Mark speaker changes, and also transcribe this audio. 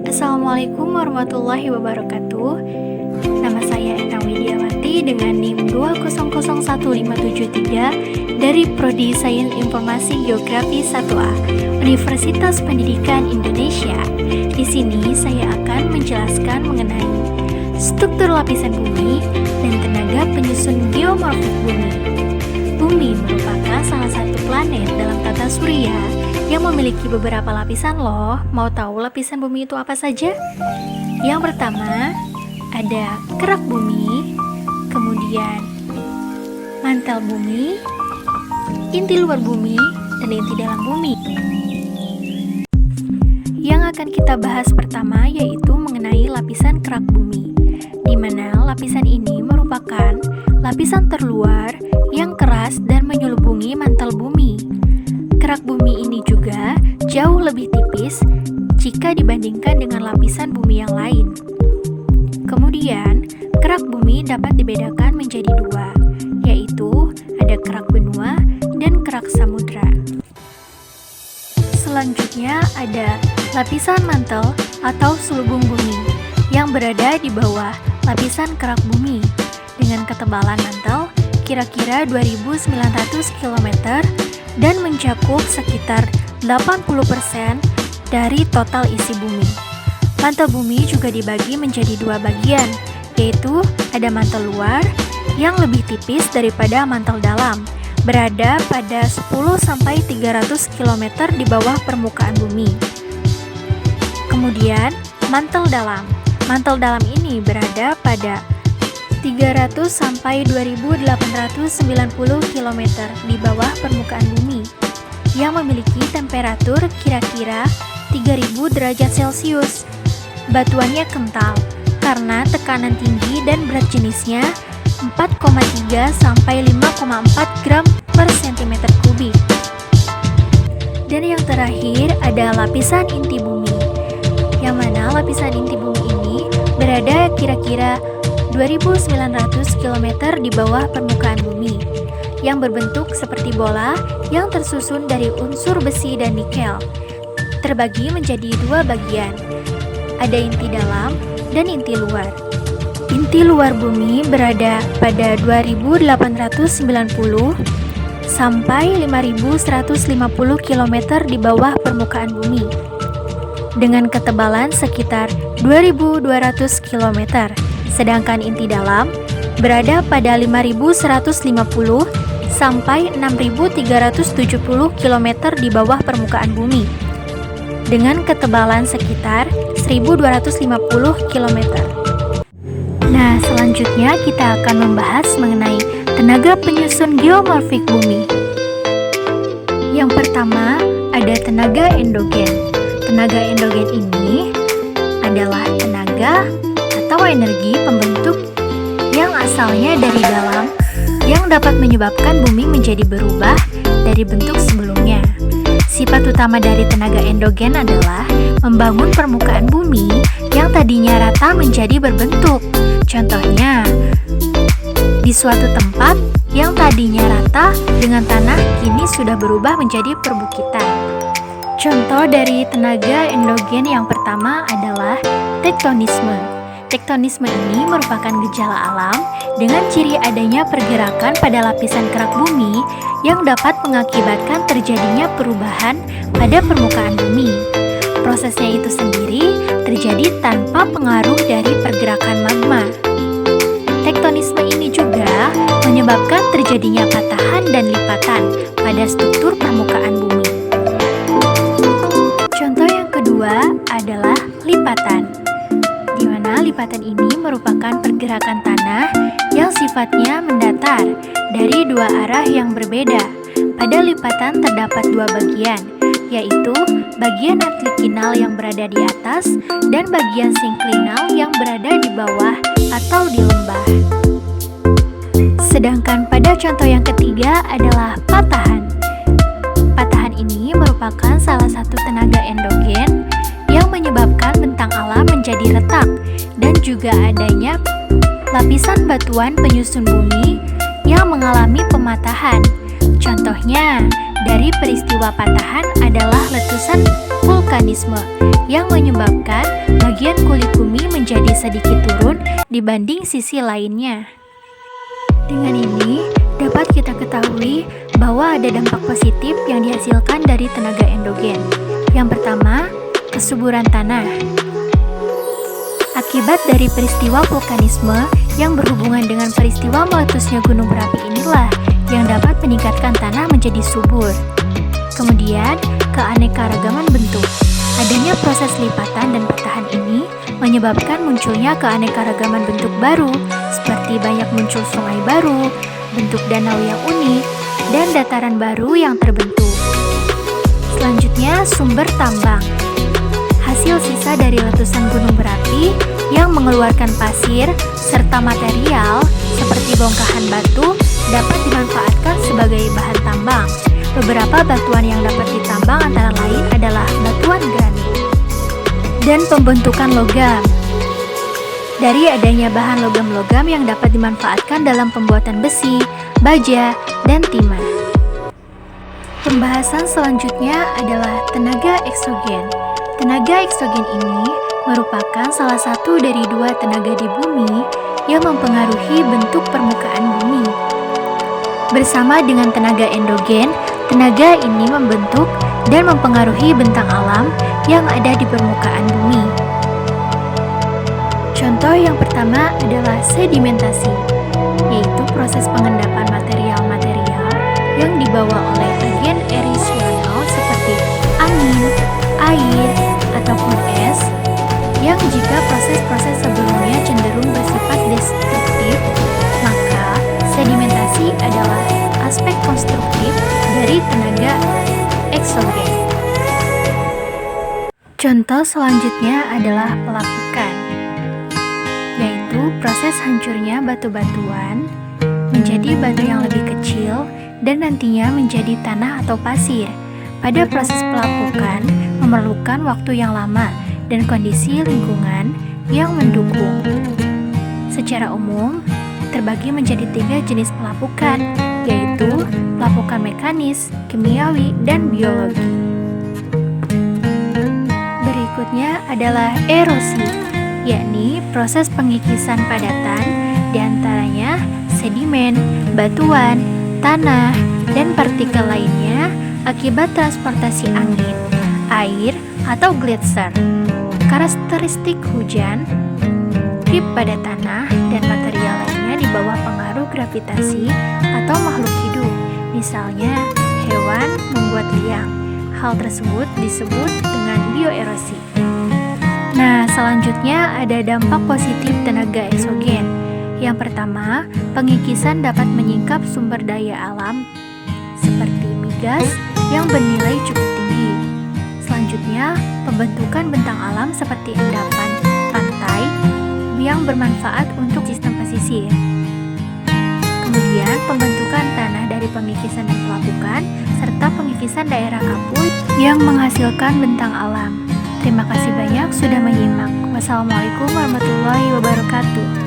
Speaker 1: Assalamualaikum warahmatullahi wabarakatuh. Nama saya Enang Widiawati dengan NIM 2001573 dari Prodi Sains Informasi Geografi 1A, Universitas Pendidikan Indonesia. Di sini saya akan menjelaskan mengenai struktur lapisan bumi dan tenaga penyusun geomorfik bumi. Bumi merupakan salah satu planet dalam tata surya yang memiliki beberapa lapisan loh. Mau tahu lapisan bumi itu apa saja? Yang pertama, ada kerak bumi, kemudian mantel bumi, inti luar bumi, dan inti dalam bumi. Yang akan kita bahas pertama yaitu mengenai lapisan kerak bumi, di mana lapisan ini merupakan lapisan terluar yang keras dan menyelubungi mantel bumi. Kerak bumi ini juga jauh lebih tipis jika dibandingkan dengan lapisan bumi yang lain. Kemudian, kerak bumi dapat dibedakan menjadi dua, yaitu ada kerak benua dan kerak samudra. Selanjutnya ada lapisan mantel atau selubung bumi yang berada di bawah lapisan kerak bumi dengan ketebalan mantel kira-kira 2.900 km dan mencakup sekitar 80% dari total isi bumi. Mantel bumi juga dibagi menjadi dua bagian, yaitu ada mantel luar yang lebih tipis daripada mantel dalam, berada pada 10-300 km di bawah permukaan bumi. Kemudian, mantel dalam. Mantel dalam ini berada pada 300-2.890 km di bawah permukaan bumi yang memiliki temperatur kira-kira 3.000 derajat Celcius. Batuannya kental karena tekanan tinggi dan berat jenisnya 4,3-5,4 gram per cm kubik. Dan yang terakhir ada lapisan inti bumi, yang mana lapisan inti bumi ini berada kira-kira 2.900 km di bawah permukaan bumi, yang berbentuk seperti bola yang tersusun dari unsur besi dan nikel. Terbagi menjadi dua bagian, ada inti dalam dan inti luar. Inti luar bumi berada pada 2.890 sampai 5.150 km di bawah permukaan bumi, dengan ketebalan sekitar 2.200 km. Sedangkan inti dalam berada pada 5.150 sampai 6.370 km di bawah permukaan bumi dengan ketebalan sekitar 1.250 km. Nah, selanjutnya kita akan membahas mengenai tenaga penyusun geomorfik bumi. Yang pertama, ada tenaga endogen. Tenaga endogen ini adalah tenaga atau energi pembentuk yang asalnya dari dalam yang dapat menyebabkan bumi menjadi berubah dari bentuk sebelumnya. Sifat utama dari tenaga endogen adalah membangun permukaan bumi yang tadinya rata menjadi berbentuk. Contohnya, di suatu tempat yang tadinya rata dengan tanah kini sudah berubah menjadi perbukitan. Contoh dari tenaga endogen yang pertama adalah tektonisme. Tektonisme ini merupakan gejala alam dengan ciri adanya pergerakan pada lapisan kerak bumi yang dapat mengakibatkan terjadinya perubahan pada permukaan bumi. Prosesnya itu sendiri terjadi tanpa pengaruh dari pergerakan magma. Tektonisme ini juga menyebabkan terjadinya patahan dan lipatan pada struktur permukaan bumi. Contoh yang kedua adalah lipatan, di mana lipatan ini merupakan pergerakan tanah yang sifatnya mendatar dari dua arah yang berbeda. Pada lipatan terdapat dua bagian, yaitu bagian antiklinal yang berada di atas dan bagian sinklinal yang berada di bawah atau di lembah. Sedangkan pada contoh yang ketiga adalah patahan. Patahan ini merupakan salah satu tenaga endogen yang menyebabkan bentang alam menjadi retak dan juga adanya lapisan batuan penyusun bumi yang mengalami pematahan. Contohnya, dari peristiwa patahan adalah letusan vulkanisme yang menyebabkan bagian kulit bumi menjadi sedikit turun dibanding sisi lainnya. Dengan ini, dapat kita ketahui bahwa ada dampak positif yang dihasilkan dari tenaga endogen. Yang pertama, kesuburan tanah. Akibat dari peristiwa vulkanisme yang berhubungan dengan peristiwa meletusnya gunung berapi inilah yang dapat meningkatkan tanah menjadi subur. Kemudian, keanekaragaman bentuk. Adanya proses lipatan dan petahan ini menyebabkan munculnya keanekaragaman bentuk baru, seperti banyak muncul sungai baru, bentuk danau yang unik, dan dataran baru yang terbentuk. Selanjutnya, sumber tambang. Hasil sisa dari letusan gunung berapi yang mengeluarkan pasir serta material seperti bongkahan batu dapat dimanfaatkan sebagai bahan tambang. Beberapa batuan yang dapat ditambang antara lain adalah batuan granit dan pembentukan logam. Dari adanya bahan logam-logam yang dapat dimanfaatkan dalam pembuatan besi, baja, dan timah. Pembahasan selanjutnya adalah tenaga eksogen. Tenaga eksogen ini merupakan salah satu dari dua tenaga di bumi yang mempengaruhi bentuk permukaan bumi. Bersama dengan tenaga endogen, tenaga ini membentuk dan mempengaruhi bentang alam yang ada di permukaan bumi. Contoh yang pertama adalah sedimentasi, yaitu proses pengendapan material-material yang dibawa oleh agen erosional seperti angin, air, ataupun es, yang jika proses-proses sebelumnya cenderung bersifat destruktif, maka sedimentasi adalah aspek konstruktif dari tenaga eksogen. Contoh selanjutnya adalah pelapukan, yaitu proses hancurnya batu-batuan menjadi batu yang lebih kecil dan nantinya menjadi tanah atau pasir. Pada proses pelapukan memerlukan waktu yang lama dan kondisi lingkungan yang mendukung. Secara umum, terbagi menjadi 3 jenis pelapukan, yaitu pelapukan mekanis, kimiawi, dan biologi. Berikutnya adalah erosi, yakni proses pengikisan padatan, diantaranya sedimen, batuan, tanah, dan partikel lainnya akibat transportasi angin, air, atau gletser. Karakteristik hujan, grip pada tanah, dan material lainnya di bawah pengaruh gravitasi atau makhluk hidup, misalnya hewan membuat liang. Hal tersebut disebut dengan bioerosi. Nah, selanjutnya ada dampak positif tenaga eksogen. Yang pertama, pengikisan dapat menyingkap sumber daya alam seperti migas yang bernilai cukup tinggi. Selanjutnya, pembentukan bentang alam seperti endapan pantai yang bermanfaat untuk sistem pesisir. Kemudian, pembentukan tanah dari pengikisan dan pelapukan, serta pengikisan daerah kapur yang menghasilkan bentang alam. Terima kasih banyak sudah menyimak. Wassalamualaikum warahmatullahi wabarakatuh.